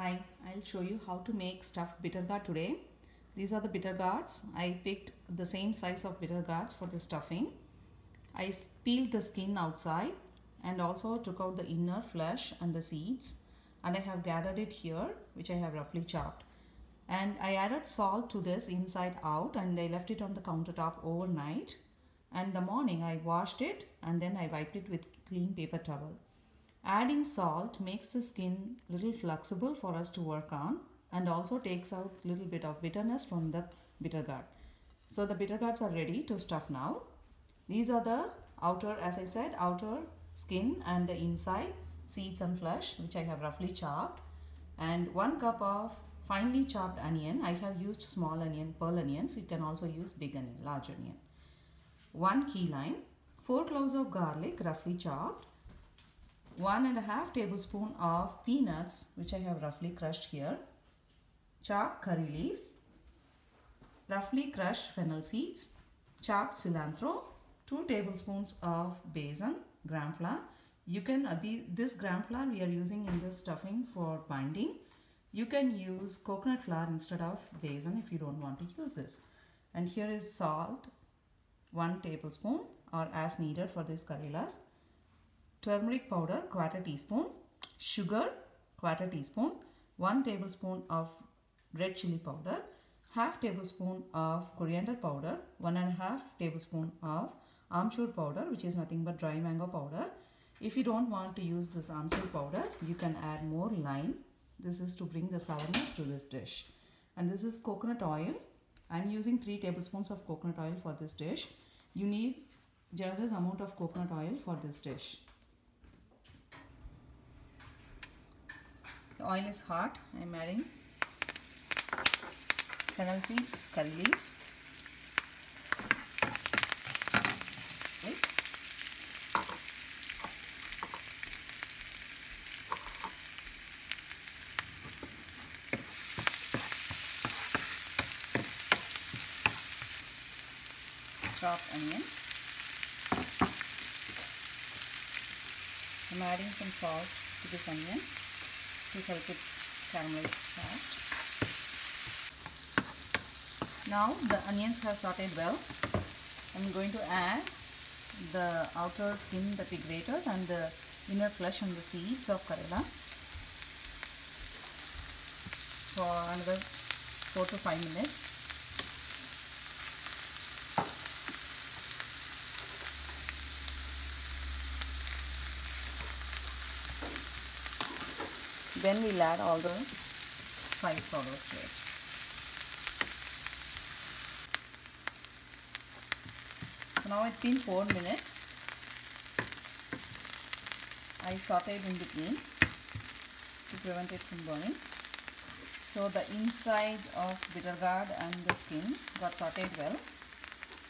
Hi, I'll show you how to make stuffed bitter gourd today. These are the bitter gourds. I picked the same size of bitter gourds for the stuffing. I peeled the skin outside and also took out the inner flesh and the seeds, and I have gathered it here, which I have roughly chopped. And I added salt to this inside out, and I left it on the countertop overnight. And the morning I washed it and then I wiped it with clean paper towel. Adding salt makes the skin little flexible for us to work on and also takes out little bit of bitterness from the bitter gourd. So the bitter gourds are ready to stuff now. These are the outer, as I said, outer skin and the inside seeds and flesh, which I have roughly chopped. And 1 cup of finely chopped onion. I have used small onion, pearl onions. You can also use big onion, large onion. 1 key lime, 4 cloves of garlic roughly chopped, 1.5 tablespoon of peanuts, which I have roughly crushed here, chopped curry leaves, roughly crushed fennel seeds, chopped cilantro, 2 tablespoons of besan, gram flour. You can this gram flour we are using in this stuffing for binding. You can use coconut flour instead of besan if you don't want to use this. And here is salt, 1 tablespoon or as needed for this karelas. Turmeric powder, 1/4 teaspoon, sugar, 1/4 teaspoon, 1 tablespoon of red chili powder, 1/2 tablespoon of coriander powder, 1.5 tablespoon of amchur powder, which is nothing but dry mango powder. If you don't want to use this amchur powder, you can add more lime. This is to bring the sourness to this dish. And this is coconut oil. I'm using 3 tablespoons of coconut oil for this dish. You need generous amount of coconut oil for this dish. The oil is hot. I'm adding fennel seeds, curry leaves, chopped onion. I'm adding some salt to this onion to help it caramelize fast. Now the onions have sauteed well. I'm going to add the outer skin that we grated and the inner flesh and the seeds of karela for another 4 to 5 minutes. Then we'll add all the spice powders to it. So now it's been 4 minutes. I sauteed in between to prevent it from burning. So the inside of bitter gourd and the skin got sauteed well.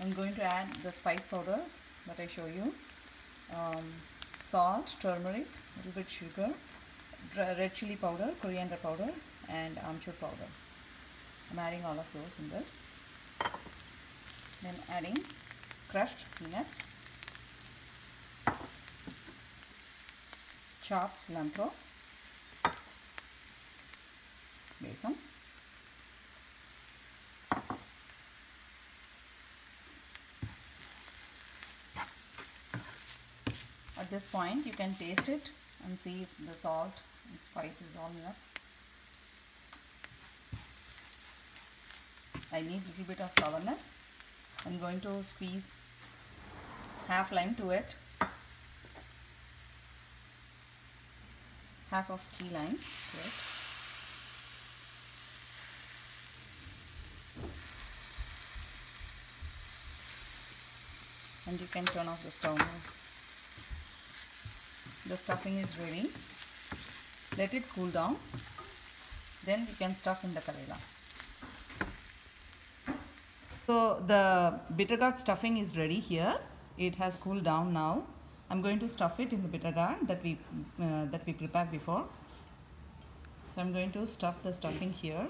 I'm going to add the spice powders that I show you. Salt, turmeric, a little bit sugar, red chili powder, coriander powder and amchur powder. I'm adding all of those in this. Then adding crushed peanuts, chopped cilantro, besan, at this point you can taste it and see if the salt and spice is all enough. I need a little bit of sourness. I'm going to squeeze half lime to it, half of key lime to it. And you can turn off the stove now. The stuffing is ready. Let it cool down. Then we can stuff in the karela. So the bitter gourd stuffing is ready here. It has cooled down now. I'm going to stuff it in the bitter gourd that we prepared before. So I'm going to stuff the stuffing here.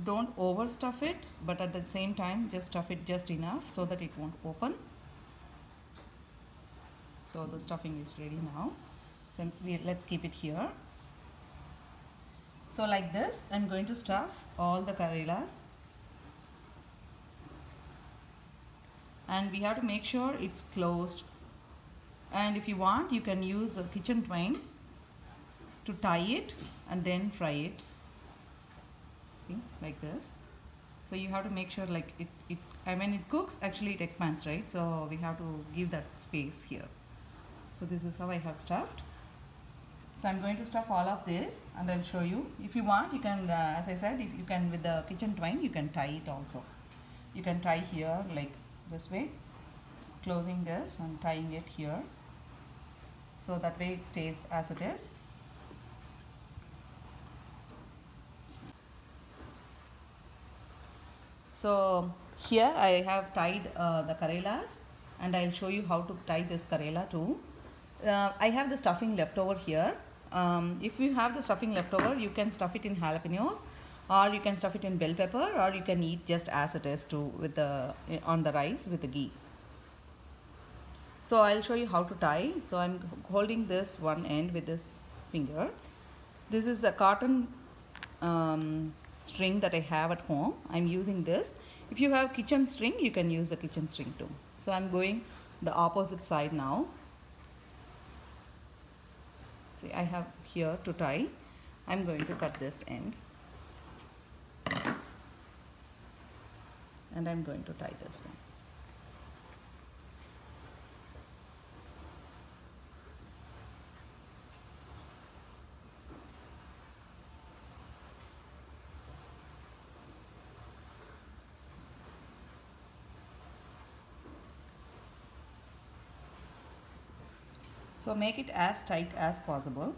Don't overstuff it, but at the same time just stuff it just enough so that it won't open. So the stuffing is ready now. Then let's keep it here. So like this, I'm going to stuff all the Karelas. And we have to make sure it's closed. And if you want, you can use a kitchen twine to tie it and then fry it. See, like this. So you have to make sure like when it cooks, actually it expands, right? So we have to give that space here. So this is how I have stuffed. So I'm going to stuff all of this and I'll show you. If you want, you can, as I said, if you can with the kitchen twine, you can tie it also. You can tie here like this way, closing this and tying it here. So that way it stays as it is. So here I have tied the Karelas and I'll show you how to tie this Karela too. I have the stuffing left over here. If you have the stuffing left over, you can stuff it in jalapenos, or you can stuff it in bell pepper, or you can eat just as it is too with the on the rice with the ghee. So I'll show you how to tie. So I'm holding this one end with this finger. This is a cotton string that I have at home. I'm using this. If you have kitchen string, you can use the kitchen string too. So I'm going the opposite side now. See, I have here to tie. I'm going to cut this end. And I'm going to tie this one. So make it as tight as possible.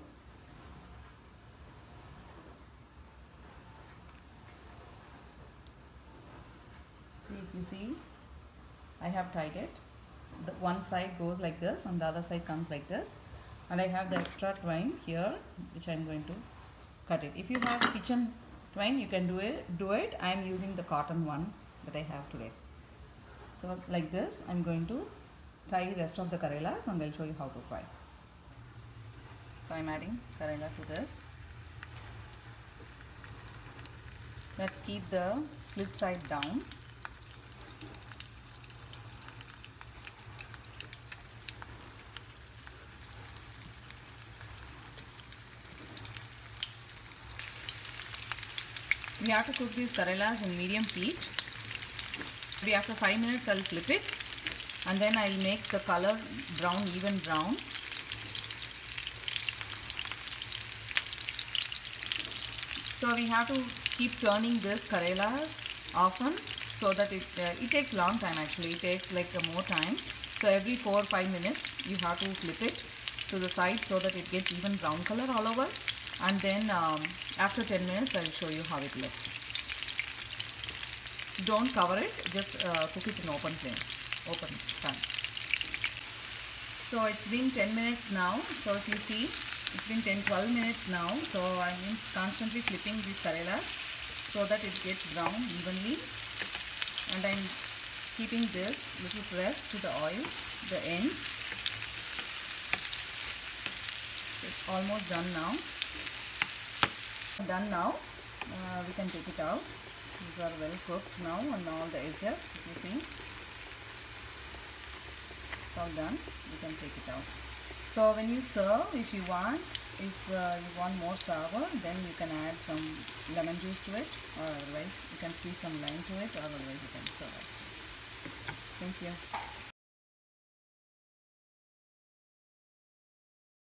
See, if you see, I have tied it. The one side goes like this and the other side comes like this. And I have the extra twine here, which I'm going to cut it. If you have kitchen twine, you can do it. I'm using the cotton one that I have today. So like this, I'm going to tie rest of the Karelas and I'll show you how to fry. So I'm adding Karela to this. Let's keep the slit side down. We have to cook these Karelas in medium heat. Maybe after 5 minutes I'll flip it and then I'll make the color brown, even brown. So we have to keep turning this Karelas often so that it takes long time actually. It takes like more time. So every 4 or 5 minutes you have to flip it to the side so that it gets even brown color all over. And then after 10 minutes I'll show you how it looks. Don't cover it, just cook it in open flame, open pan. So it's been 10 minutes now. So if you see, it's been 10-12 minutes now. So I'm constantly flipping these Karelas so that it gets brown evenly. And I'm keeping this little pressed to the oil, the ends. It's almost done now. Done now. We can take it out. These are well cooked now on all the edges. You see, it's all done. You can take it out. So when you serve, if you want more sour, then you can add some lemon juice to it, or otherwise you can squeeze some lime to it, or otherwise you can serve it. Thank you.